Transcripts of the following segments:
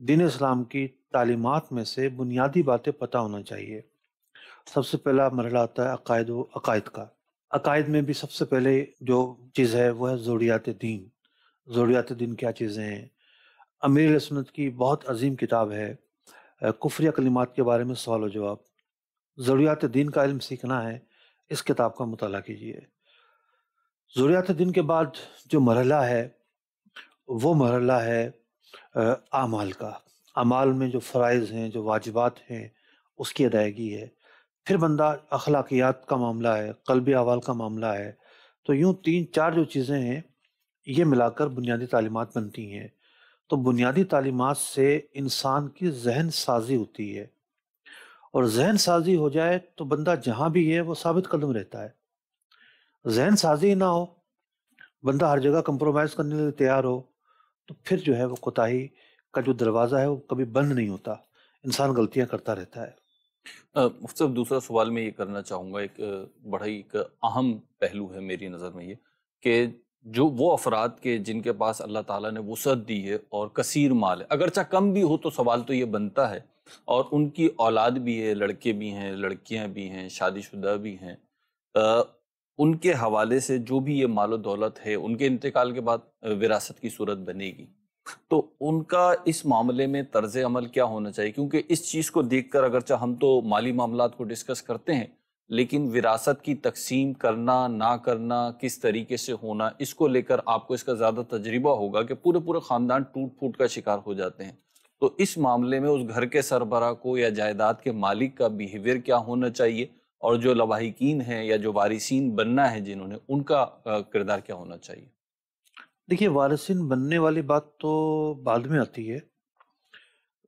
دین اسلام کی تعلیمات میں سے بنیادی باتیں پتہ ہونا چاہیے۔ سب سے پہلا مرحلہ آتا ہے عقائد و عقائد کا۔ عقائد میں بھی سب سے پہلے جو چیز ہے وہ ہے ضروریات دین۔ ضروریات دین کیا چیزیں ہیں؟ امیر اہل سنت کی بہت عظیم کتاب ہے کفریہ کلمات کے بارے میں سوال و جواب۔ ضروریات دین کا علم سیکھنا ہے، اس کتاب کا مطالعہ کیجیے۔ ضروریات دین کے بعد جو مرحلہ ہے وہ مرحلہ ہے اعمال کا۔ اعمال میں جو فرائض ہیں، جو واجبات ہیں، اس کی ادائیگی ہے۔ پھر بندہ اخلاقیات کا معاملہ ہے، قلبی احوال کا معاملہ ہے۔ تو یوں 3-4 جو چیزیں ہیں یہ ملا کر بنیادی تعلیمات بنتی ہیں۔ تو بنیادی تعلیمات سے انسان کی ذہن سازی ہوتی ہے، اور ذہن سازی ہو جائے تو بندہ جہاں بھی ہے وہ ثابت قدم رہتا ہے۔ ذہن سازی نہ ہو، بندہ ہر جگہ کمپرومائز کرنے کے لیے تیار ہو، تو پھر جو ہے وہ کوتاہی کا جو دروازہ ہے وہ کبھی بند نہیں ہوتا، انسان غلطیاں کرتا رہتا ہے۔ مفتی صاحب، دوسرا سوال میں یہ کرنا چاہوں گا، ایک بڑا ہی ایک اہم پہلو ہے میری نظر میں یہ کہ جو وہ افراد کے جن کے پاس اللہ تعالیٰ نے وسعت دی ہے اور کثیر مال ہے، اگرچہ کم بھی ہو تو سوال تو یہ بنتا ہے، اور ان کی اولاد بھی ہے، لڑکے بھی ہیں، لڑکیاں بھی ہیں، شادی شدہ بھی ہیں، ان کے حوالے سے جو بھی یہ مال و دولت ہے ان کے انتقال کے بعد وراثت کی صورت بنے گی، تو ان کا اس معاملے میں طرز عمل کیا ہونا چاہیے؟ کیونکہ اس چیز کو دیکھ کر اگرچہ ہم تو مالی معاملات کو ڈسکس کرتے ہیں، لیکن وراثت کی تقسیم کرنا نہ کرنا، کس طریقے سے ہونا، اس کو لے کر آپ کو اس کا زیادہ تجربہ ہوگا کہ پورے خاندان ٹوٹ پھوٹ کا شکار ہو جاتے ہیں۔ تو اس معاملے میں اس گھر کے سربراہ کو یا جائیداد کے مالک کا بیہیویئر کیا ہونا چاہیے، اور جو لواحقین ہیں یا جو وارثین بننا ہے جنہوں نے، ان کا کردار کیا ہونا چاہیے؟ دیکھیے، وارثین بننے والی بات تو بعد میں آتی ہے۔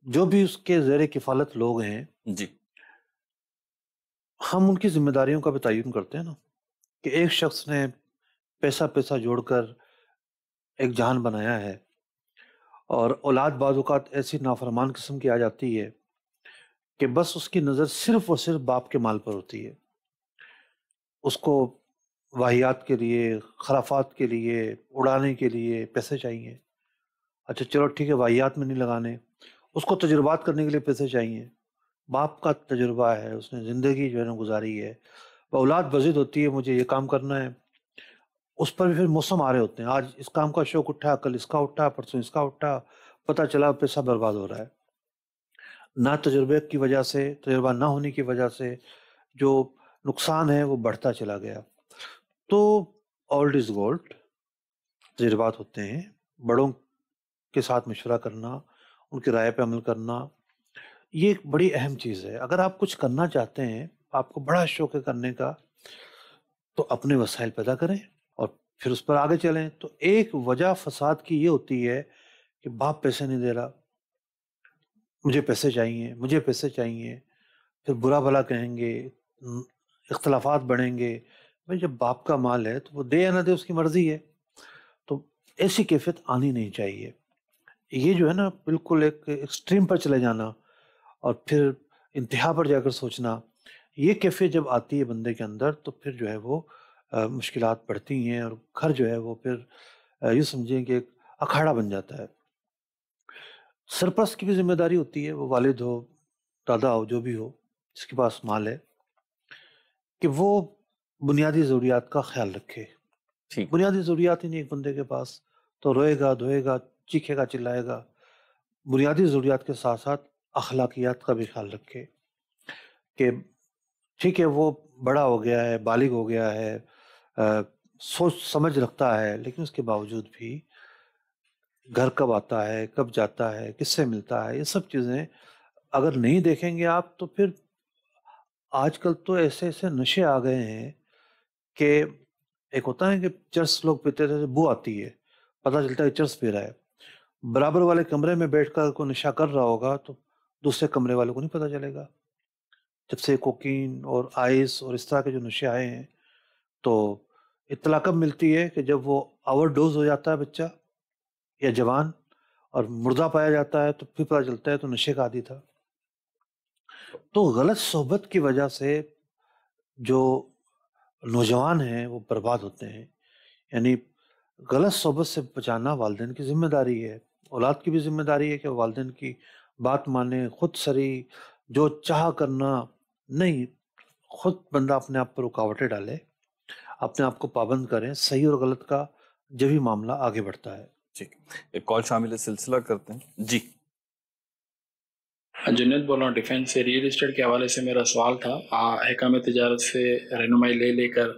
جو بھی اس کے زیر کفالت لوگ ہیں، جی ہم ان کی ذمہ داریوں کا بھی تعین کرتے ہیں نا، کہ ایک شخص نے پیسہ جوڑ کر ایک جہان بنایا ہے، اور اولاد بعض اوقات ایسی نافرمان قسم کی آ جاتی ہے کہ بس اس کی نظر صرف اور صرف باپ کے مال پر ہوتی ہے۔ اس کو واہیات کے لیے، خرافات کے لیے، اڑانے کے لیے پیسے چاہیے۔ اچھا چلو ٹھیک ہے، واہیات میں نہیں لگانے، اس کو تجربات کرنے کے لیے پیسے چاہیے۔ باپ کا تجربہ ہے، اس نے زندگی جو ہے نا گزاری ہے، وہ اولاد بضد ہوتی ہے، مجھے یہ کام کرنا ہے۔ اس پر بھی پھر موسم آ رہے ہوتے ہیں، آج اس کام کا شوق اٹھا، کل اس کا اٹھا، پرسوں اس کا اٹھا، پتہ چلا پیسہ برباد ہو رہا ہے۔ نہ تجربے کی وجہ سے، تجربہ نہ ہونے کی وجہ سے جو نقصان ہے وہ بڑھتا چلا گیا۔ تو اولڈ از گولڈ، تجربات ہوتے ہیں، بڑوں کے ساتھ مشورہ کرنا، ان کی رائے پہ عمل کرنا، یہ ایک بڑی اہم چیز ہے۔ اگر آپ کچھ کرنا چاہتے ہیں، آپ کو بڑا شوق ہے کرنے کا، تو اپنے وسائل پیدا کریں اور پھر اس پر آگے چلیں۔ تو ایک وجہ فساد کی یہ ہوتی ہے کہ باپ پیسے نہیں دے رہا، مجھے پیسے چاہیے، مجھے پیسے چاہیے، پھر برا بھلا کہیں گے، اختلافات بڑھیں گے۔ بھائی جب باپ کا مال ہے تو وہ دے یا نہ دے اس کی مرضی ہے، تو ایسی کیفیت آنی نہیں چاہیے۔ یہ جو ہے نا بالکل ایک ایکسٹریم پر چلے جانا اور پھر انتہا پر جا کر سوچنا، یہ کیفیت جب آتی ہے بندے کے اندر تو پھر جو ہے وہ مشکلات بڑھتی ہیں، اور گھر جو ہے وہ پھر یہ سمجھیں کہ ایک اکھاڑا بن جاتا ہے۔ سرپرست کی بھی ذمہ داری ہوتی ہے، وہ والد ہو، دادا ہو، جو بھی ہو جس کے پاس مال ہے، کہ وہ بنیادی ضروریات کا خیال رکھے۔ ٹھیک، بنیادی ضروریات ہی نہیں ایک بندے کے پاس، تو روئے گا، دھوئے گا، چیخے گا، چلائے گا۔ بنیادی ضروریات کے ساتھ ساتھ اخلاقیات کا بھی خیال رکھے، کہ ٹھیک ہے وہ بڑا ہو گیا ہے، بالغ ہو گیا ہے، سوچ سمجھ رکھتا ہے، لیکن اس کے باوجود بھی گھر کب آتا ہے، کب جاتا ہے، کس سے ملتا ہے، یہ سب چیزیں اگر نہیں دیکھیں گے آپ، تو پھر آج کل تو ایسے ایسے نشے آ گئے ہیں کہ ایک ہوتا ہے کہ چرس لوگ پیتے تھے، بو آتی ہے، پتہ چلتا ہے چرس پی رہا ہے۔ برابر والے کمرے میں بیٹھ کر کوئی نشہ کر رہا ہوگا تو دوسرے کمرے والے کو نہیں پتہ چلے گا۔ جب سے کوکین اور آئس اور اس طرح کے جو نشے آئے ہیں، تو اطلاع کب ملتی ہے کہ جب وہ اوور ڈوز ہو جاتا ہے بچہ یا جوان اور مردہ پایا جاتا ہے، تو پھر پتہ چلتا ہے تو نشے کا عادی تھا۔ تو غلط صحبت کی وجہ سے جو نوجوان ہیں وہ برباد ہوتے ہیں۔ یعنی غلط صحبت سے بچانا والدین کی ذمہ داری ہے، اولاد کی بھی ذمہ داری ہے کہ والدین کی بات مانے، خود سری جو چاہ کرنا نہیں، خود بندہ اپنے آپ پر رکاوٹیں ڈالے، اپنے آپ کو پابند کریں صحیح اور غلط کا، جب ہی معاملہ آگے بڑھتا ہے۔ ٹھیک، ایک کال شامل ہے، سلسلہ کرتے ہیں جی۔ جنید بول رہا ہوں ڈیفینس سے۔ ریئل اسٹیٹ کے حوالے سے میرا سوال تھا۔ حکام تجارت سے رہنمائی لے کر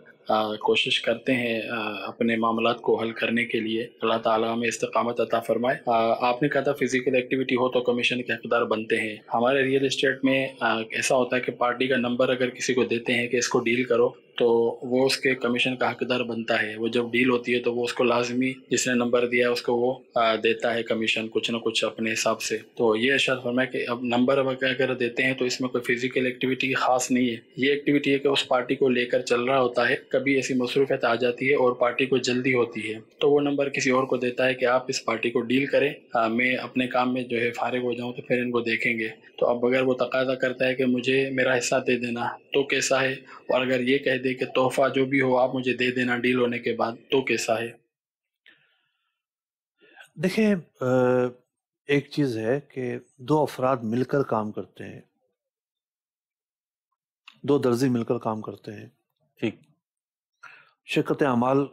کوشش کرتے ہیں اپنے معاملات کو حل کرنے کے لیے، اللہ تعالیٰ ہمیں استقامت عطا فرمائے۔ آپ نے کہا تھا فزیکل ایکٹیویٹی ہو تو کمیشن کے حقدار بنتے ہیں۔ ہمارے ریئل اسٹیٹ میں ایسا ہوتا ہے کہ پارٹی کا نمبر اگر کسی کو دیتے ہیں کہ اس کو ڈیل کرو تو وہ اس کے کمیشن کا حقدار بنتا ہے۔ وہ جب ڈیل ہوتی ہے تو وہ اس کو لازمی، جس نے نمبر دیا اس کو وہ دیتا ہے کمیشن کچھ نہ کچھ اپنے حساب سے۔ تو یہ ارشاد فرمایا کہ اب نمبر اگر دیتے ہیں تو اس میں کوئی فزیکل ایکٹیویٹی خاص نہیں ہے، یہ ایکٹیویٹی ہے کہ اس پارٹی کو لے کر چل رہا ہوتا ہے، کبھی ایسی مصروفیت آ جاتی ہے اور پارٹی کو جلدی ہوتی ہے تو وہ نمبر کسی اور کو دیتا ہے کہ آپ اس پارٹی کو ڈیل کریں، میں اپنے کام میں جو ہے فارغ ہو جاؤں تو پھر ان کو دیکھیں گے۔ تو اب اگر وہ تقاضا کرتا ہے کہ مجھے میرا حصہ دے دینا تو کیسا ہے، اور اگر یہ کہہ دے کہ تحفہ جو بھی ہو آپ مجھے دے دینا ڈیل ہونے کے بعد تو کیسا ہے؟ دیکھیں، ایک چیز ہے کہ دو افراد مل کر کام کرتے ہیں، دو درزی مل کر کام کرتے ہیں، ٹھیک، شرکت اعمال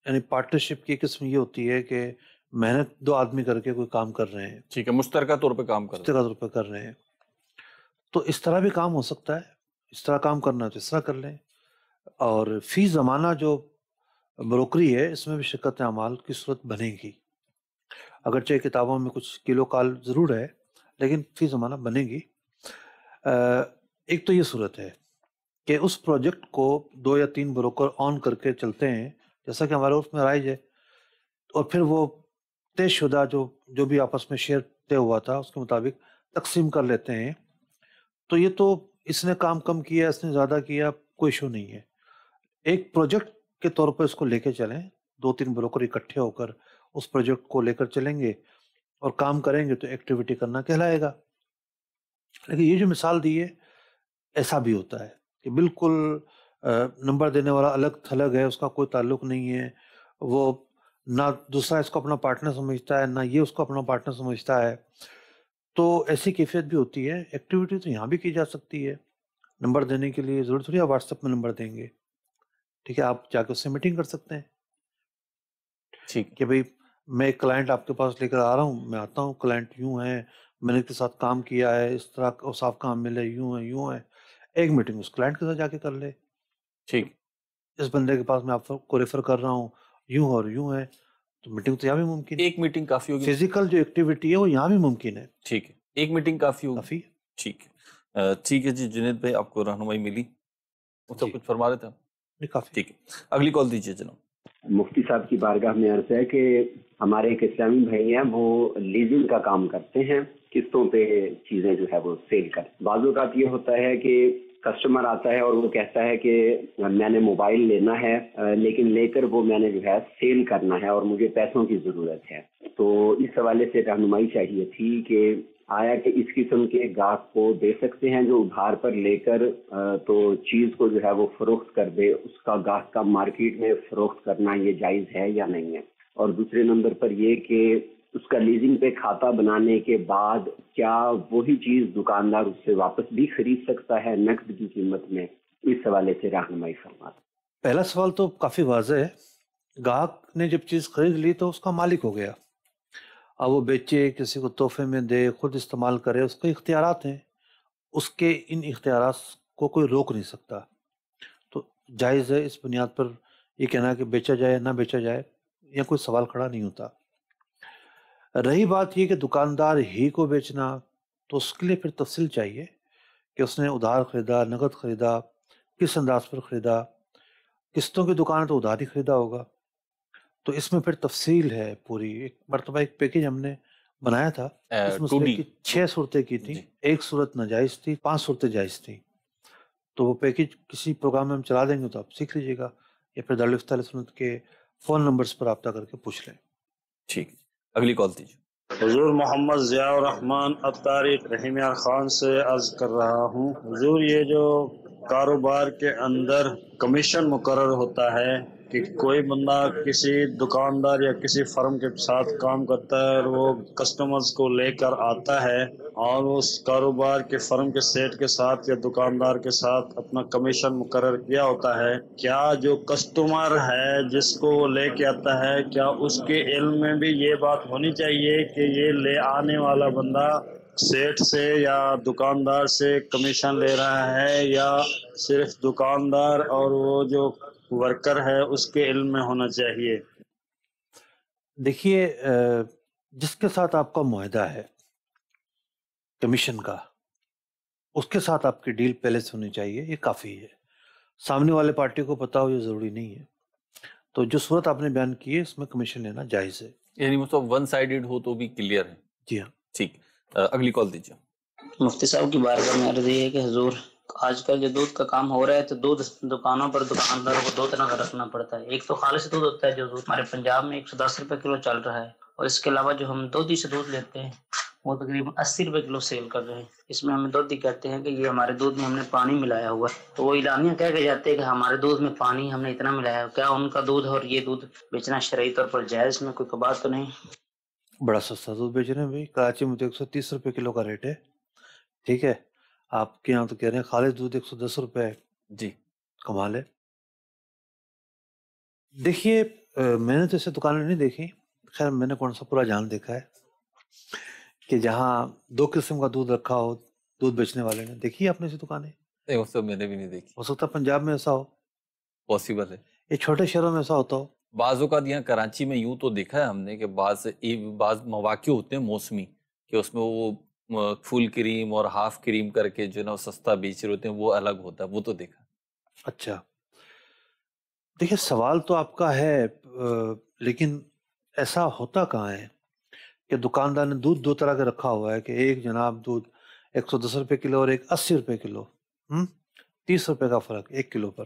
یعنی پارٹنرشپ کی قسم یہ ہوتی ہے کہ محنت دو آدمی کر کے کوئی کام کر رہے ہیں، ٹھیک ہے، مشترکہ طور پہ کام کر رہے ہیں۔ طور پہ کر رہے ہیں، تو اس طرح بھی کام ہو سکتا ہے، اس طرح کام کرنا ہے تو اس طرح کر لیں۔ اور فی زمانہ جو بروکری ہے اس میں بھی شرکت اعمال کی صورت بنے گی، اگرچہ کتابوں میں کچھ کلو کال ضرور ہے لیکن فی زمانہ بنے گی۔ ایک تو یہ صورت ہے کہ اس پروجیکٹ کو 2 یا 3 بروکر آن کر کے چلتے ہیں جیسا کہ ہمارے اس میں رائج ہے، اور پھر وہ طے شدہ جو بھی آپس میں شیئر طے ہوا تھا اس کے مطابق تقسیم کر لیتے ہیں، تو یہ تو اس نے کام کم کیا، اس نے زیادہ کیا، کوئی ایشو نہیں ہے۔ ایک پروجیکٹ کے طور پر اس کو لے کے چلیں، 2-3 بروکر اکٹھے ہو کر اس پروجیکٹ کو لے کر چلیں گے اور کام کریں گے تو ایکٹیویٹی کرنا کہلائے گا۔ لیکن یہ جو مثال دی ہے ایسا بھی ہوتا ہے کہ بالکل نمبر دینے والا الگ تھلگ ہے، اس کا کوئی تعلق نہیں ہے، وہ نہ دوسرا اس کو اپنا پارٹنر سمجھتا ہے نہ یہ اس کو اپنا پارٹنر سمجھتا ہے، تو ایسی کیفیت بھی ہوتی ہے۔ ایکٹیویٹی تو یہاں بھی کی جا سکتی ہے، نمبر دینے کے لیے ضرورت تھوڑی آپ واٹس ایپ میں نمبر دیں گے، ٹھیک ہے، آپ جا کے اس سے میٹنگ کر سکتے ہیں ٹھیک، کہ بھئی میں ایک کلائنٹ آپ کے پاس لے کر آ رہا ہوں، میں آتا ہوں، کلائنٹ یوں ہے، میں نے اس کے ساتھ کام کیا ہے، اس طرح اوصاف کام ملے، یوں ہے، ایک میٹنگ اس کلائنٹ کے ساتھ جا کے کر لے، ٹھیک، اس بندے کے پاس میں آپ کو ریفر کر رہا ہوں، یوں اور یوں ہے، تو میٹنگ تو یہاں بھی ممکن ہے۔ ایک میٹنگ کافی ہوگی؟ فزیکل جو ایکٹیویٹی ہے وہ یہاں بھی ممکن ہے، ٹھیک ہے، ایک میٹنگ کافی ہوگی؟ کافی۔ ٹھیک ہے، ٹھیک ہے جی جنید بھائی، آپ کو رہنمائی ملی، اس جی کچھ فرما رہے تھے؟ نہیں، کافی۔ ٹھیک ہے، اگلی کال دیجیے جناب۔ مفتی صاحب کی بارگاہ میں عرض ہے کہ ہمارے ایک اسلامی بھائی ہیں، وہ لیزنگ کا کام کرتے ہیں، قسطوں پہ چیزیں جو ہے وہ سیل کرتے ہیں۔ بعض اوقات یہ ہوتا ہے کہ کسٹمر آتا ہے اور وہ کہتا ہے کہ میں نے موبائل لینا ہے لیکن لے کر وہ میں نے جو ہے سیل کرنا ہے اور مجھے پیسوں کی ضرورت ہے، تو اس حوالے سے رہنمائی چاہیے تھی کہ آیا کہ اس قسم کے گاہک کو دے سکتے ہیں جو ادھار پر لے کر تو چیز کو جو ہے وہ فروخت کر دے، اس کا گاہک کا مارکیٹ میں فروخت کرنا یہ جائز ہے یا نہیں ہے؟ اور دوسرے نمبر پر یہ کہ اس کا لیزنگ پہ کھاتہ بنانے کے بعد کیا وہی چیز دکاندار اس سے واپس بھی خرید سکتا ہے نقد کی قیمت میں؟ اس حوالے سے رہنمائی فرما۔ پہلا سوال تو کافی واضح ہے، گاہک نے جب چیز خرید لی تو اس کا مالک ہو گیا، اب وہ بیچے، کسی کو تحفے میں دے، خود استعمال کرے، اس کے اختیارات ہیں، اس کے ان اختیارات کو کوئی روک نہیں سکتا، تو جائز ہے اس بنیاد پر یہ کہنا کہ بیچا جائے نہ بیچا جائے، یا کوئی سوال کھڑا نہیں ہوتا۔ رہی بات یہ کہ دکاندار ہی کو بیچنا، تو اس کے لیے پھر تفصیل چاہیے کہ اس نے ادھار خریدا، نقد خریدا، کس انداز پر خریدا، قسطوں کی دکان ہے تو ادھار ہی خریدا ہوگا، تو اس میں پھر تفصیل ہے پوری۔ ایک مرتبہ ایک پیکیج ہم نے بنایا تھا، اس میں 2D کی 6 صورتیں کی تھیں، ایک صورت ناجائز تھی، 5 صورتیں جائز تھیں، تو وہ پیکیج کسی پروگرام میں ہم چلا دیں گے تو آپ سیکھ لیجیے گا، یا پھر دارالفتہ علیہ سنت کے فون نمبرز پر رابطہ کر کے پوچھ لیں۔ ٹھیک، اگلی کال دیجیے۔ حضور محمد ضیاء الرحمن الطارق رحیم یار خان سے عرض کر رہا ہوں، حضور یہ جو کاروبار کے اندر کمیشن مقرر ہوتا ہے کہ کوئی بندہ کسی دکاندار یا کسی فرم کے ساتھ کام کرتا ہے اور وہ کسٹمرز کو لے کر آتا ہے اور اس کاروبار کے فرم کے سیٹ کے ساتھ یا دکاندار کے ساتھ اپنا کمیشن مقرر کیا ہوتا ہے، کیا جو کسٹمر ہے جس کو وہ لے کے آتا ہے، کیا اس کے علم میں بھی یہ بات ہونی چاہیے کہ یہ لے آنے والا بندہ سیٹ سے یا دکاندار سے کمیشن لے رہا ہے، یا صرف دکاندار اور وہ جو ورکر ہے اس کے علم میں ہونا چاہیے؟ دیکھیے جس کے ساتھ آپ کا معاہدہ ہے کمیشن کا، اس کے ساتھ آپ کی ڈیل پہلے سے ہونی چاہیے، یہ کافی ہے۔ سامنے والے پارٹی کو پتا ہو یہ ضروری نہیں ہے۔ تو جو صورت آپ نے بیان کی ہے اس میں کمیشن لینا جائز ہے، یعنی مطلب ون سائیڈڈ ہو تو بھی کلیئر ہے۔ جی ہاں۔ ٹھیک، اگلی کال دیجیے۔ مفتی صاحب کی بارگاہ میں عرض یہ ہے کہ حضور آج کل جو دودھ کا کام ہو رہا ہے تو دودھ دکانوں پر دکانداروں کو 2 طرح کا رکھنا پڑتا ہے۔ ایک تو خالص دودھ ہوتا ہے جو ہمارے پنجاب میں 110 روپے کلو چل رہا ہے، اور اس کے علاوہ جو ہم دودھی سے دودھ لیتے ہیں وہ تقریباً 80 روپے کلو سیل کر رہے ہیں۔ اس میں ہمیں دودھی کہتے ہیں کہ یہ ہمارے دودھ میں ہم نے پانی ملایا ہوا ہے، تو وہ اعلانیہ کہہ کے جاتے ہیں کہ ہمارے دودھ میں پانی ہم نے اتنا ملایا ہے۔ کیا ان کا دودھ اور یہ دودھ بیچنا شرعی طور پر جائز میں کوئی کباط تو نہیں؟ بڑا سستا دودھ بیچ رہے ہیں بھائی، کراچی میں تو 130 روپے کلو کا ریٹ ہے، ٹھیک ہے؟ آپ کے یہاں تو کہہ رہے ہیں خالص دودھ 110 روپے ہے، جی کمال ہے۔ دیکھیے میں نے تو اسے دکانیں نہیں دیکھی، خیر میں نے کون سا پورا جہان دیکھا ہے کہ جہاں 2 قسم کا دودھ رکھا ہو دودھ بیچنے والے نے، دیکھی آپ نے اسے دکانیں؟ نہیں، وہ سب میں نے بھی نہیں دیکھی۔ ہو سکتا ہے پنجاب میں ایسا ہو، پاسبل ہے، یہ چھوٹے شہروں میں ایسا ہوتا ہو۔ بعض اوقات یہاں کراچی میں یوں تو دیکھا ہے ہم نے کہ بعض مواقع ہوتے ہیں موسمی کہ اس میں وہ فل کریم اور ہاف کریم کر کے جو ہے نا وہ سستا بیچ رہے ہوتے ہیں، وہ الگ ہوتا ہے، وہ تو دیکھا۔ اچھا دیکھیے سوال تو آپ کا ہے، لیکن ایسا ہوتا کہاں ہے کہ دکاندار نے دودھ 2 طرح کا رکھا ہوا ہے کہ ایک جناب دودھ 110 روپے کلو اور ایک 80 روپے کلو، 30 روپے کا فرق 1 کلو پر۔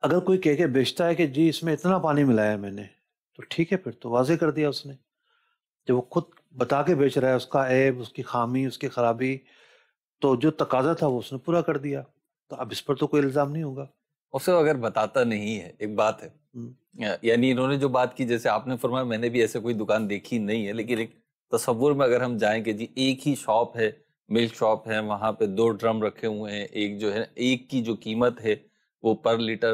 اگر کوئی کہہ کے بیچتا ہے کہ جی اس میں اتنا پانی ملایا میں نے، تو ٹھیک ہے، پھر تو واضح کر دیا اس نے۔ جب وہ خود بتا کے بیچ رہا ہے اس کا عیب، اس کی خامی، اس کی خرابی، تو جو تقاضا تھا وہ اس نے پورا کر دیا، تو اب اس پر تو کوئی الزام نہیں ہوگا۔ اسے اگر بتاتا نہیں ہے، ایک بات ہے، یعنی انہوں نے جو بات کی جیسے آپ نے فرمایا، میں نے بھی ایسے کوئی دکان دیکھی نہیں ہے، لیکن ایک تصور میں اگر ہم جائیں کہ جی ایک ہی شاپ ہے، ملک شاپ ہے، وہاں پہ 2 ڈرم رکھے ہوئے ہیں، ایک جو ہے ایک کی جو قیمت ہے وہ پر لیٹر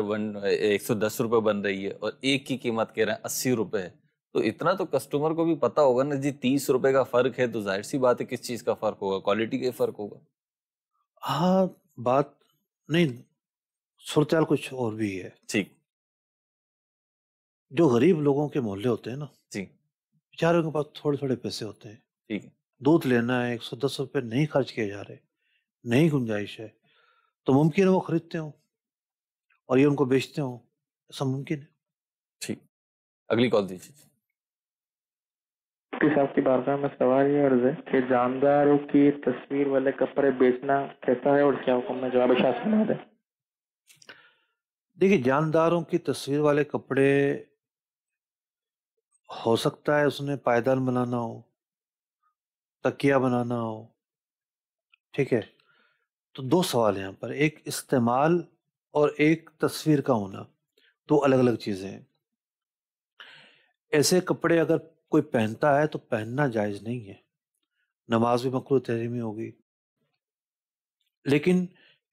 110 روپے بن رہی ہے، اور ایک کی قیمت کہہ رہے ہیں 80 روپے ہے، تو اتنا تو کسٹمر کو بھی پتا ہوگا نا جی 30 روپے کا فرق ہے، تو ظاہر سی بات ہے کس چیز کا فرق ہوگا، کوالٹی کا فرق ہوگا۔ ہاں بات نہیں، صورتحال کچھ اور بھی ہے۔ ٹھیک، جو غریب لوگوں کے محلے ہوتے ہیں نا، جی بیچاروں کے پاس تھوڑے تھوڑے پیسے ہوتے ہیں، ٹھیک ہے، دودھ لینا ہے 110 روپے نہیں خرچ کیے جا رہے، نہیں گنجائش ہے، تو ممکن ہے وہ خریدتے ہوں اور یہ ان کو بیچتے ہوں، ایسا ممکن ہے۔ ٹھیک، اگلی کال دیجیے۔ مفتی صاحب کی بارگاہ میں سوال یہ عرض ہے کہ جانداروں کی تصویر والے کپڑے بیچنا کیسا ہے اور کیا حکم ہے؟ جواب شاہ سنا دیں۔ دیکھیے جانداروں کی تصویر والے کپڑے، ہو سکتا ہے اس نے پائیدان بنانا ہو، تکیہ بنانا ہو، ٹھیک ہے؟ تو 2 سوال ہیں یہاں پر، ایک استعمال اور ایک تصویر کا ہونا، 2 الگ الگ چیزیں ہیں۔ ایسے کپڑے اگر کوئی پہنتا ہے تو پہننا جائز نہیں ہے، نماز بھی مکروہ تحریمی ہوگی، لیکن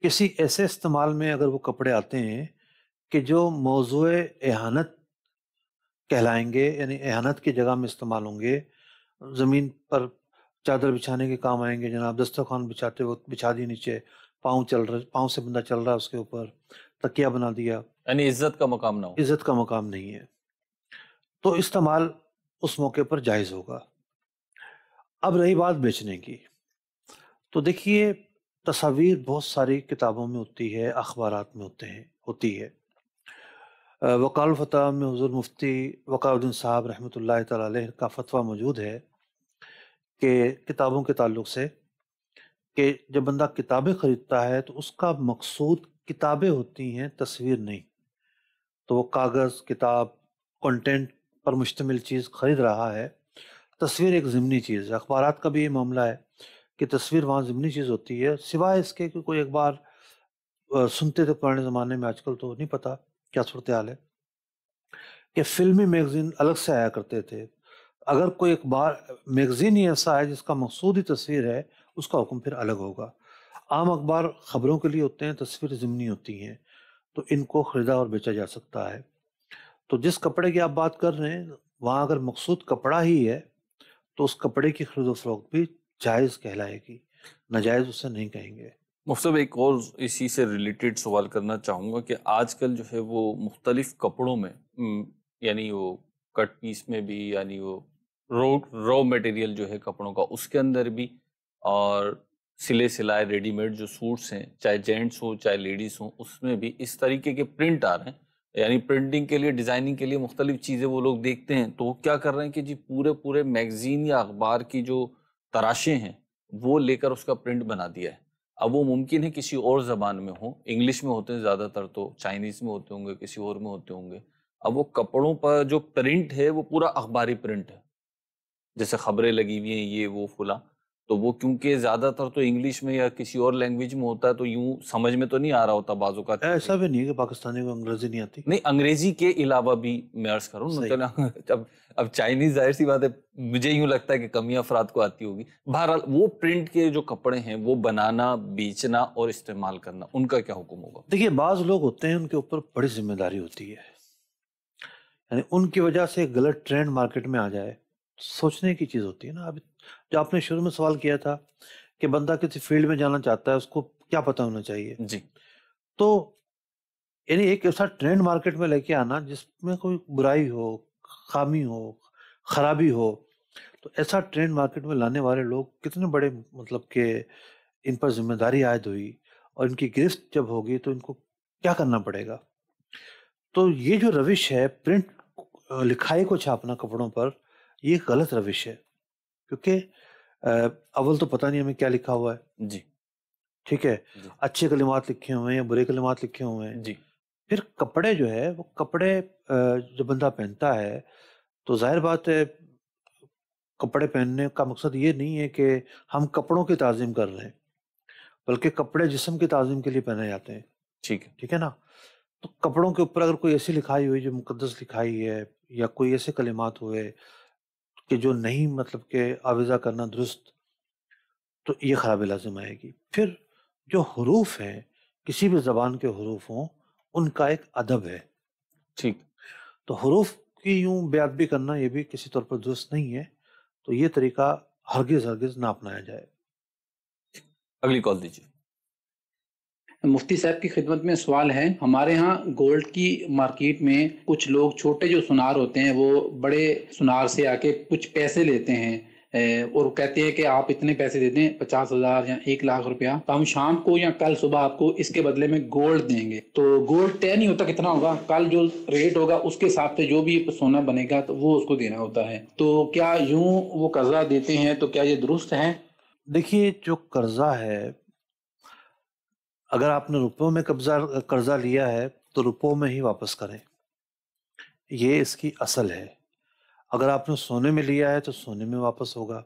کسی ایسے استعمال میں اگر وہ کپڑے آتے ہیں کہ جو موضوع اہانت کہلائیں گے، یعنی اہانت کی جگہ میں استعمال ہوں گے، زمین پر چادر بچھانے کے کام آئیں گے، جناب دسترخوان بچھاتے وقت بچھا دی نیچے، پاؤں سے بندہ چل رہا ہے اس کے اوپر تکیہ بنا دیا، یعنی عزت کا مقام نہ ہو۔ عزت کا مقام نہیں ہے، تو استعمال اس موقع پر جائز ہوگا۔ اب رہی بات بیچنے کی، تو دیکھیے تصاویر بہت ساری کتابوں میں ہوتی ہے، اخبارات میں ہوتی ہے۔ وقال الفتح میں حضور مفتی وقار الدین صاحب رحمۃ اللہ تعالی علیہ کا فتویٰ موجود ہے کہ کتابوں کے تعلق سے کہ جب بندہ کتابیں خریدتا ہے تو اس کا مقصود کتابیں ہوتی ہیں، تصویر نہیں، تو وہ کاغذ، کتاب، کنٹینٹ پر مشتمل چیز خرید رہا ہے۔ تصویر ایک ضمنی چیز ہے، اخبارات کا بھی یہ معاملہ ہے کہ تصویر وہاں ضمنی چیز ہوتی ہے، سوائے اس کے کہ کوئی ایک بار سنتے تھے پرانے زمانے میں، آج کل تو نہیں پتہ کیا صورتحال ہے کہ فلمی میگزین الگ سے آیا کرتے تھے. اگر کوئی اخبار میگزین ہی ایسا ہے جس کا مقصود ہی تصویر ہے، اس کا حکم پھر الگ ہوگا. عام اخبار خبروں کے لیے ہوتے ہیں، تصویر ضمنی ہوتی ہیں، تو ان کو خریدا اور بیچا جا سکتا ہے. تو جس کپڑے کی آپ بات کر رہے ہیں وہاں اگر مقصود کپڑا ہی ہے تو اس کپڑے کی خرید و فروخت بھی جائز کہلائے گی، ناجائز اسے نہیں کہیں گے. مفتی صاحب ایک اور اسی سے ریلیٹڈ سوال کرنا چاہوں گا کہ آج کل جو ہے وہ مختلف کپڑوں میں یعنی وہ کٹ پیس میں بھی، یعنی وہ رو میٹیریل جو ہے کپڑوں کا اس کے اندر بھی، اور سلے سلائے ریڈی میڈ جو سوٹس ہیں چاہے جینٹس ہوں چاہے لیڈیز ہوں اس میں بھی اس طریقے کے پرنٹ آ رہے ہیں. یعنی پرنٹنگ کے لیے، ڈیزائننگ کے لیے مختلف چیزیں وہ لوگ دیکھتے ہیں تو وہ کیا کر رہے ہیں کہ جی پورے میگزین یا اخبار کی جو تراشیں ہیں وہ لے کر اس کا پرنٹ بنا دیا ہے. اب وہ ممکن ہے کسی اور زبان میں ہو، انگلش میں ہوتے ہیں زیادہ تر، تو چائنیز میں ہوتے ہوں گے، کسی اور میں ہوتے ہوں گے. اب وہ کپڑوں پر جو پرنٹ ہے وہ پورا اخباری پرنٹ ہے، جیسے خبریں لگی ہوئی ہیں یہ وہ فلاں، تو وہ کیونکہ زیادہ تر تو انگلش میں یا کسی اور لینگویج میں ہوتا ہے تو یوں سمجھ میں تو نہیں آ رہا ہوتا بعض اوقات. ایسا بھی نہیں ہے کہ پاکستانی کو انگریزی نہیں آتی. نہیں، انگریزی کے علاوہ بھی میں عرض کروں نا، اب چائنیز ظاہر سی بات ہے، مجھے یوں لگتا ہے کہ کمی افراد کو آتی ہوگی. بہرحال وہ پرنٹ کے جو کپڑے ہیں وہ بنانا، بیچنا اور استعمال کرنا، ان کا کیا حکم ہوگا؟ دیکھیے بعض لوگ ہوتے ہیں ان کے اوپر بڑی ذمہ داری ہوتی ہے، یعنی ان کی وجہ سے غلط ٹرینڈ مارکیٹ میں آ جائے، سوچنے کی چیز ہوتی ہے نا. اب جو آپ نے شروع میں سوال کیا تھا کہ بندہ کسی فیلڈ میں جانا چاہتا ہے اس کو کیا پتہ ہونا چاہیے، جی. تو یعنی ایک ایسا ٹرینڈ مارکیٹ میں لے کے آنا جس میں کوئی برائی ہو، خامی ہو، خرابی ہو، تو ایسا ٹرینڈ مارکیٹ میں لانے والے لوگ کتنے بڑے، مطلب کہ ان پر ذمہ داری عائد ہوئی اور ان کی گرفت جب ہوگی تو ان کو کیا کرنا پڑے گا. تو یہ جو روش ہے پرنٹ لکھائی کو چھاپنا کپڑوں پر، یہ غلط روش ہے، کیونکہ اول تو پتہ نہیں ہمیں کیا لکھا ہوا ہے. جی. ٹھیک ہے، جی. اچھے کلمات لکھے ہوئے ہیں یا برے کلمات لکھے ہوئے ہیں. جی. پھر کپڑے جو ہے وہ کپڑے جو بندہ پہنتا ہے تو ظاہر بات ہے کپڑے پہننے کا مقصد یہ نہیں ہے کہ ہم کپڑوں کی تعظیم کر رہے ہیں، بلکہ کپڑے جسم کی تعظیم کے لیے پہنے جاتے ہیں. ٹھیک ہے نا. تو کپڑوں کے اوپر اگر کوئی ایسی لکھائی ہوئی جو مقدس لکھائی ہے یا کوئی ایسے کلمات ہوئے کہ جو نہیں، مطلب کہ آویزہ کرنا درست، تو یہ خرابی لازم آئے گی. پھر جو حروف ہیں، کسی بھی زبان کے حروف ہوں، ان کا ایک ادب ہے. ٹھیک. تو حروف کی یوں بے ادبی کرنا یہ بھی کسی طور پر درست نہیں ہے، تو یہ طریقہ ہرگز نہ اپنایا جائے. اگلی کال دیجیے. مفتی صاحب کی خدمت میں سوال ہے. ہمارے ہاں گولڈ کی مارکیٹ میں کچھ لوگ چھوٹے جو سنار ہوتے ہیں وہ بڑے سنار سے آ کے کچھ پیسے لیتے ہیں اور کہتے ہیں کہ آپ اتنے پیسے دے دیں، 50,000 یا 1,00,000 روپیہ، تو ہم شام کو یا کل صبح آپ کو اس کے بدلے میں گولڈ دیں گے. تو گولڈ طے نہیں ہوتا کتنا ہوگا، کل جو ریٹ ہوگا اس کے حساب سے جو بھی سونا بنے گا تو وہ اس کو دینا ہوتا ہے. تو کیا یوں وہ قرضہ دیتے ہیں تو کیا یہ درست ہے؟ دیکھیے جو قرضہ ہے، اگر آپ نے روپوں میں قرضہ لیا ہے تو روپوں میں ہی واپس کریں، یہ اس کی اصل ہے. اگر آپ نے سونے میں لیا ہے تو سونے میں واپس ہوگا.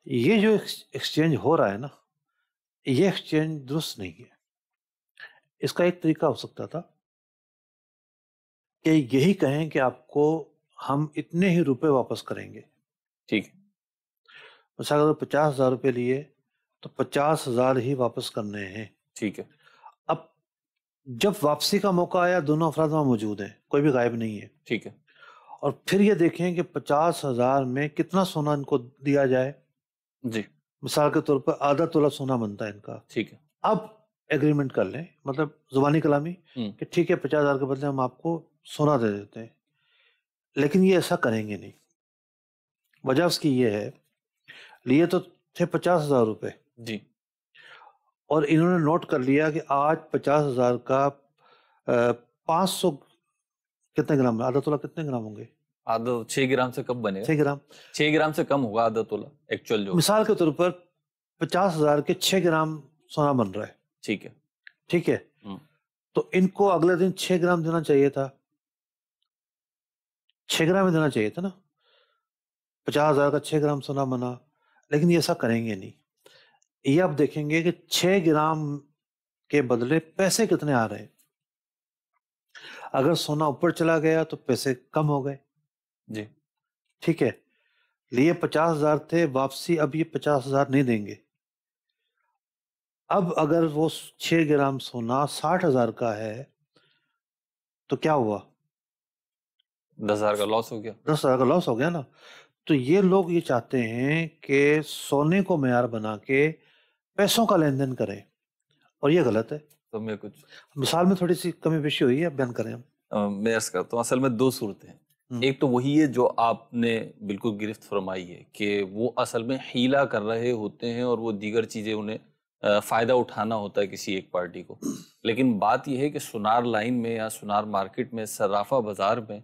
یہ جو ایکسچینج ہو رہا ہے نا، یہ ایکسچینج درست نہیں ہے. اس کا ایک طریقہ ہو سکتا تھا کہ یہی کہیں کہ آپ کو ہم اتنے ہی روپے واپس کریں گے. ٹھیک. مثلا اگر 50,000 روپے لیے تو 50,000 ہی واپس کرنے ہیں. ٹھیک ہے. اب جب واپسی کا موقع آیا دونوں افراد وہاں موجود ہیں، کوئی بھی غائب نہیں ہے. ٹھیک ہے. اور پھر یہ دیکھیں کہ 50,000 میں کتنا سونا ان کو دیا جائے. جی. مثال کے طور پر آدھا تولہ سونا بنتا ہے ان کا. ٹھیک ہے. اب ایگریمنٹ کر لیں، مطلب زبانی کلامی، کہ ٹھیک ہے 50,000 کے بدلے ہم آپ کو سونا دے دیتے ہیں. لیکن یہ ایسا کریں گے نہیں. وجہ اس کی یہ ہے، لیے تو تھے 50,000 روپے. جی. اور انہوں نے نوٹ کر لیا کہ آج 50,000 کا 500 کتنے گرام، آدھا تولہ کتنے گرام ہوں گے؟ آدھا 6 گرام سے کم بنے گا. 6 گرام. 6 گرام سے کم ہوگا آدھا تولہ ایکچوئل جو. مثال کے طور پر 50,000 کے 6 گرام سونا بن رہا ہے. ٹھیک ہے. ٹھیک ہے. تو ان کو اگلے دن 6 گرام دینا چاہیے تھا. 6 گرام ہی دینا چاہیے تھا نا. 50,000 کا 6 گرام سونا بنا، لیکن یہ ایسا کریں گے نہیں. یہ آپ دیکھیں گے کہ 6 گرام کے بدلے پیسے کتنے آ رہے ہیں. اگر سونا اوپر چلا گیا تو پیسے کم ہو گئے. جی ٹھیک ہے, لیے 50,000 تھے, واپسی اب یہ 50,000 نہیں دیں گے. اب اگر وہ 6 گرام سونا 60,000 کا ہے تو کیا ہوا؟ 10,000 کا لاس ہو گیا. 10,000 کا لاس ہو گیا نا. تو یہ لوگ یہ چاہتے ہیں کہ سونے کو معیار بنا کے پیسوں کا لین دین کریں, اور یہ غلط ہے. تو میں کچھ مثال میں تھوڑی سی کمی بیشی ہوئی ہے, بیان کریں ہم. میں عرض کرتا ہوں, اصل میں 2 صورتیں ہیں. ایک تو وہی ہے جو آپ نے بالکل گرفت فرمائی ہے کہ وہ اصل میں حیلہ کر رہے ہوتے ہیں اور وہ دیگر چیزیں انہیں فائدہ اٹھانا ہوتا ہے کسی ایک پارٹی کو. لیکن بات یہ ہے کہ سونار لائن میں یا سونار مارکیٹ میں, صرافہ بازار میں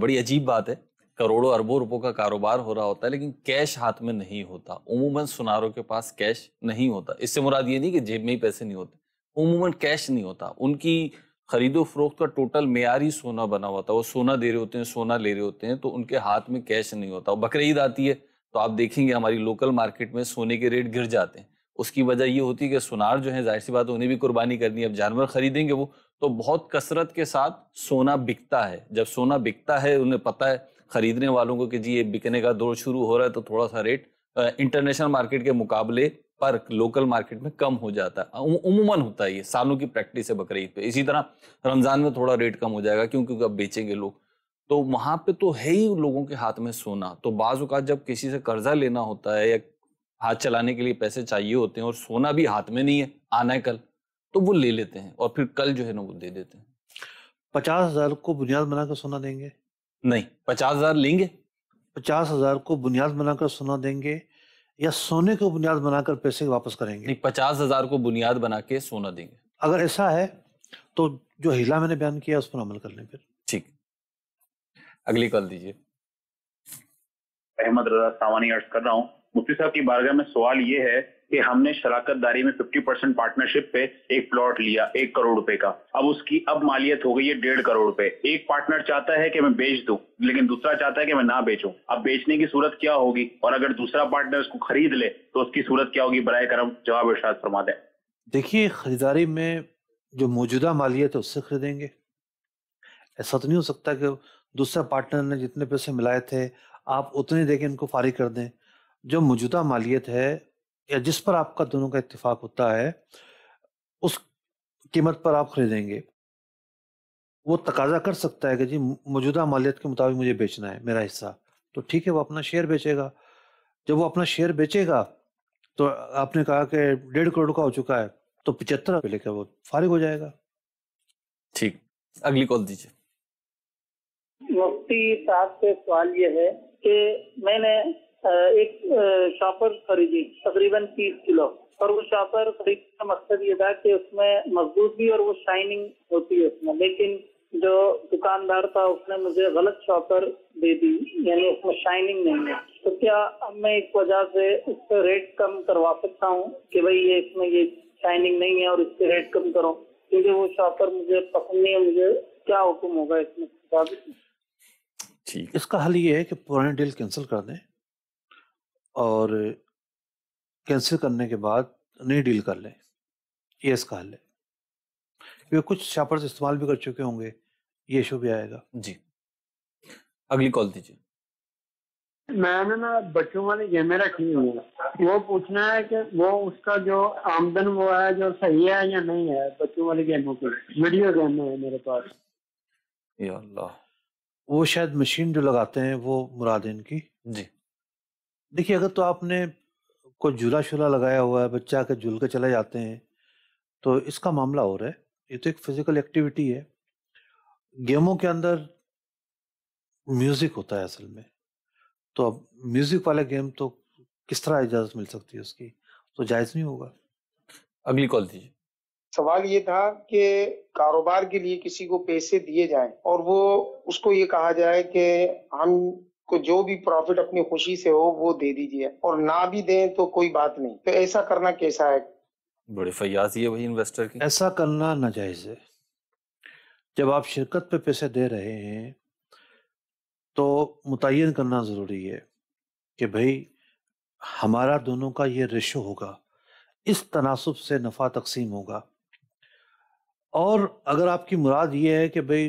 بڑی عجیب بات ہے, کروڑوں اربوں روپوں کا کاروبار ہو رہا ہوتا ہے لیکن کیش ہاتھ میں نہیں ہوتا. عموماً سوناروں کے پاس کیش نہیں ہوتا. اس سے مراد یہ نہیں کہ جیب میں ہی پیسے نہیں ہوتے, عموماً کیش نہیں ہوتا. ان کی خرید و فروخت کا ٹوٹل معیاری سونا بنا ہوتا ہے. وہ سونا دے رہے ہوتے ہیں, سونا لے رہے ہوتے ہیں, تو ان کے ہاتھ میں کیش نہیں ہوتا. بقرعید آتی ہے تو آپ دیکھیں گے ہماری لوکل مارکیٹ میں سونے کے ریٹ گر جاتے ہیں. اس کی وجہ یہ ہوتی ہے کہ سونار جو ہیں, ظاہر سی بات انہیں بھی قربانی کرنی ہے. اب جانور خریدیں گے وہ تو بہت کثرت کے ساتھ سونا بکتا ہے. جب سونا بکتا ہے انہیں پتہ ہے خریدنے والوں کو کہ جی یہ بکنے کا دور شروع ہو رہا ہے, تو تھوڑا سا ریٹ انٹرنیشنل مارکیٹ کے مقابلے پر لوکل مارکیٹ میں کم ہو جاتا ہے. عموماً ہوتا ہے, یہ سالوں کی پریکٹس ہے بقرعید پہ. اسی طرح رمضان میں تھوڑا ریٹ کم ہو جائے گا کیونکہ اب بیچیں گے لوگ. تو وہاں پہ تو ہے ہی لوگوں کے ہاتھ میں سونا. تو بعض اوقات جب کسی سے قرضہ لینا ہوتا ہے یا ہاتھ چلانے کے لیے پیسے چاہیے ہوتے ہیں اور سونا بھی ہاتھ میں نہیں ہے, آنا ہے کل, تو وہ لے لیتے ہیں اور پھر کل جو ہے نا وہ دے دیتے ہیں. 50,000 کو بنیاد بنا کر سونا دیں گے؟ نہیں, 50,000 لیں گے. 50,000 کو بنیاد بنا کر سونا دیں گے یا سونے کو بنیاد بنا کر پیسے واپس کریں گے؟ نہیں, 50,000 کو بنیاد بنا کے سونا دیں گے. اگر ایسا ہے تو جو ہیلا میں نے بیان کیا اس پر عمل کر لیں پھر. ٹھیک, اگلی کال دیجیے. احمد رضا ساوانی عرض کر رہا ہوں. مفتی صاحب کی بارگاہ میں سوال یہ ہے کہ ہم نے شراکت داری میں 50% پارٹنرشپ پہ ایک پلاٹ لیا 1 کروڑ روپے کا. اب اس کی مالیت ہو گئی ہے 1.5 کروڑ روپے. ایک پارٹنر چاہتا ہے کہ میں بیچ دوں لیکن دوسرا چاہتا ہے کہ میں نہ بیچوں. اب بیچنے کی صورت کیا ہوگی, اور اگر دوسرا پارٹنر اس کو خرید لے تو اس کی صورت کیا ہوگی؟ برائے کرم جواب ارشاد فرما دیں. دیکھیے, خریداری میں جو موجودہ مالیت ہے اس سے خریدیں گے. ایسا تو نہیں ہو سکتا کہ دوسرا پارٹنر نے جتنے پیسے ملائے تھے آپ اتنے دے کے ان کو فارغ کر دیں. جو موجودہ مالیت ہے یا جس پر آپ کا دونوں کا اتفاق ہوتا ہے اس قیمت پر آپ خریدیں گے. وہ تقاضا کر سکتا ہے کہ جی موجودہ مالیت کے مطابق مجھے بیچنا ہے میرا حصہ, تو ٹھیک ہے وہ اپنا شیئر بیچے گا. جب وہ اپنا شیئر بیچے گا تو آپ نے کہا کہ 1.5 کروڑ کا ہو چکا ہے تو 75 پہ لے کر وہ فارغ ہو جائے گا. ٹھیک, اگلی کال دیجیے. مفتی صاحب سے سوال یہ ہے کہ میں نے ایک شاپر خریدی تقریباً 30 کلو, اور وہ شاپر خریدنے کا مقصد یہ تھا کہ اس میں مضبوط بھی اور وہ شائننگ ہوتی ہے اس میں, لیکن جو دکاندار تھا اس نے مجھے غلط شاپر دے دی, یعنی اس میں شائننگ نہیں ہے. تو کیا اب میں اس وجہ سے اس پہ ریٹ کم کروا سکتا ہوں کہ بھئی یہ اس میں یہ شائننگ نہیں ہے اور اس پہ ریٹ کم کرو, کیونکہ وہ شاپر مجھے پسند نہیں ہے. مجھے کیا حکم ہوگا اس میں؟ ٹھیک, اس کا حل یہ ہے کہ پرانے ڈیل کینسل کر دیں اور کینسل کرنے کے بعد نئی ڈیل کر لیں. یہ اس کا حل ہے, کیونکہ کچھ شاپرز استعمال بھی کر چکے ہوں گے, یہ ایشو بھی آئے گا. جی, اگلی کال دیجیے. میں نے نا بچوں والی گیمیں رکھی ہوئی ہیں, وہ پوچھنا ہے کہ وہ اس کا جو آمدن وہ ہے جو صحیح ہے یا نہیں ہے. بچوں والی گیموں کی ویڈیو گیم ہے میرے پاس. یا اللہ, وہ شاید مشین جو لگاتے ہیں وہ مراد ہے ان کی. جی, دیکھیے, اگر تو آپ نے کوئی جھولا شولا لگایا ہوا ہے, بچہ کے جھول کے چلے جاتے ہیں, تو اس کا معاملہ ہو رہا ہے. یہ تو ایک فزیکل ایکٹیویٹی ہے. گیموں کے اندر میوزک ہوتا ہے اصل میں, تو اب میوزک والے گیم تو کس طرح اجازت مل سکتی ہے اس کی, تو جائز نہیں ہوگا. اگلی کال دیجیے. سوال یہ تھا کہ کاروبار کے لیے کسی کو پیسے دیے جائیں اور وہ اس کو یہ کہا جائے کہ ہم کو جو بھی پروفٹ اپنی خوشی سے ہو وہ دے دیجیے, اور نہ بھی دیں تو کوئی بات نہیں, تو ایسا کرنا کیسا ہے؟ بڑے فیاضی ہے وہی انویسٹر کی. ایسا کرنا ناجائز ہے. جب آپ شرکت پہ پیسے دے رہے ہیں تو متعین کرنا ضروری ہے کہ بھئی ہمارا دونوں کا یہ ریشو ہوگا, اس تناسب سے نفع تقسیم ہوگا. اور اگر آپ کی مراد یہ ہے کہ بھئی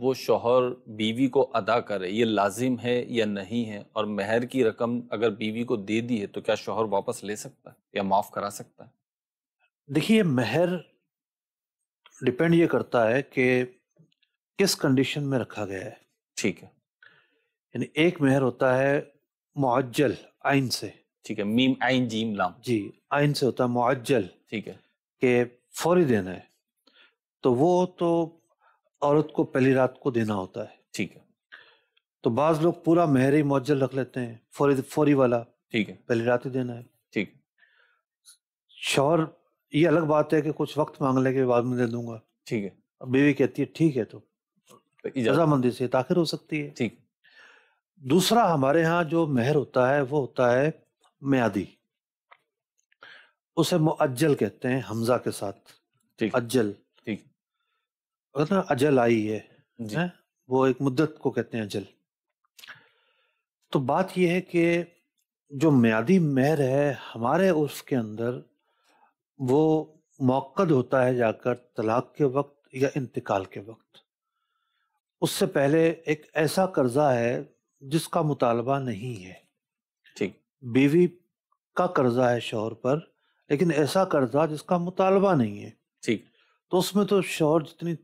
وہ شوہر بیوی کو ادا کرے، یہ لازم ہے یا نہیں ہے؟ اور مہر کی رقم اگر بیوی کو دے دی ہے تو کیا شوہر واپس لے سکتا ہے یا معاف کرا سکتا ہے؟ دیکھیے، مہر ڈپینڈ یہ کرتا ہے کہ کس کنڈیشن میں رکھا گیا ہے. ٹھیک ہے. یعنی ایک مہر ہوتا ہے معجل عین سے. ٹھیک ہے، میم عین جیم لام. جی، عین سے ہوتا ہے معجل. ٹھیک ہے. کہ فوری دینا ہے، تو وہ تو عورت کو پہلی رات کو دینا ہوتا ہے. ٹھیک ہے. تو بعض لوگ پورا مہر ہی معجل رکھ لیتے ہیں، فوری والا. ٹھیک ہے. پہلی رات ہی دینا ہے. ٹھیک ہے. شوہر یہ الگ بات ہے کہ کچھ وقت مانگ لے کے بعد میں دے دوں گا. ٹھیک ہے. بیوی کہتی ہے ٹھیک ہے، تو رضامندی سے تاخیر ہو سکتی ہے. ٹھیک. دوسرا ہمارے ہاں جو مہر ہوتا ہے وہ ہوتا ہے میعادی، اسے مؤجل کہتے ہیں حمزہ کے ساتھ. اجل. ٹھیک. اگر اجل آئی ہے جی. وہ ایک مدت کو کہتے ہیں اجل. تو بات یہ ہے کہ جو میعادی مہر ہے ہمارے عرف کے اندر وہ موقد ہوتا ہے جا کر طلاق کے وقت یا انتقال کے وقت. اس سے پہلے ایک ایسا قرضہ ہے جس کا مطالبہ نہیں ہے. ٹھیک. بیوی کا قرضہ ہے شوہر پر، لیکن ایسا قرضہ جس کا مطالبہ نہیں ہے. ٹھیک. تو اس میں تو شوہر جتنی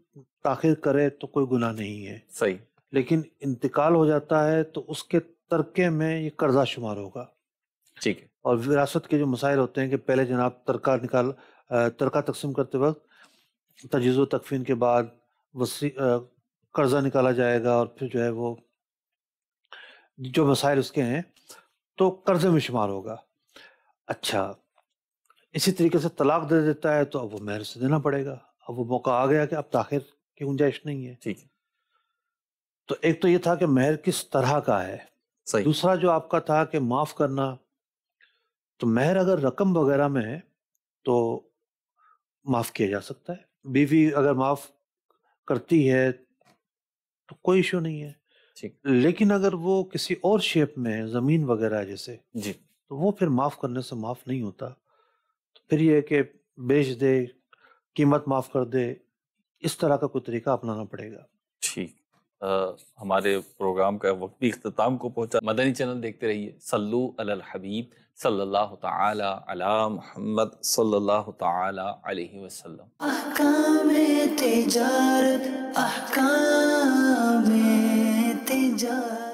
تاخیر کرے تو کوئی گناہ نہیں ہے. صحیح. لیکن انتقال ہو جاتا ہے تو اس کے ترکے میں یہ قرضہ شمار ہوگا. ٹھیک ہے. اور وراثت کے جو مسائل ہوتے ہیں کہ پہلے جناب ترکہ تقسیم کرتے وقت تجویز و تکفین کے بعد قرضہ نکالا جائے گا، اور پھر جو ہے وہ جو مسائل اس کے ہیں تو قرضے میں شمار ہوگا. اچھا، اسی طریقے سے طلاق دے دیتا ہے تو اب وہ مہر سے دینا پڑے گا. اب وہ موقع آ گیا کہ اب تاخیر کی گنجائش نہیں ہے. ٹھیک. تو ایک تو یہ تھا کہ مہر کس طرح کا ہے. صحیح. دوسرا جو آپ کا تھا کہ معاف کرنا، تو مہر اگر رقم وغیرہ میں ہے تو معاف کیا جا سکتا ہے. بیوی اگر معاف کرتی ہے تو کوئی ایشو نہیں ہے. لیکن اگر وہ کسی اور شیپ میں ہے، زمین وغیرہ جیسے، جی، تو وہ پھر معاف کرنے سے معاف نہیں ہوتا. تو پھر یہ ہے کہ بیچ دے، قیمت معاف کر دے، اس طرح کا کوئی طریقہ اپنانا پڑے گا. ٹھیک. ہمارے پروگرام کا وقت بھی اختتام کو پہنچا. مدنی چینل دیکھتے رہیے. صلو علی الحبیب صلی اللہ تعالی علی محمد صلی اللہ تعالی علیہ وسلم. احکام تجارت، احکام تجارت.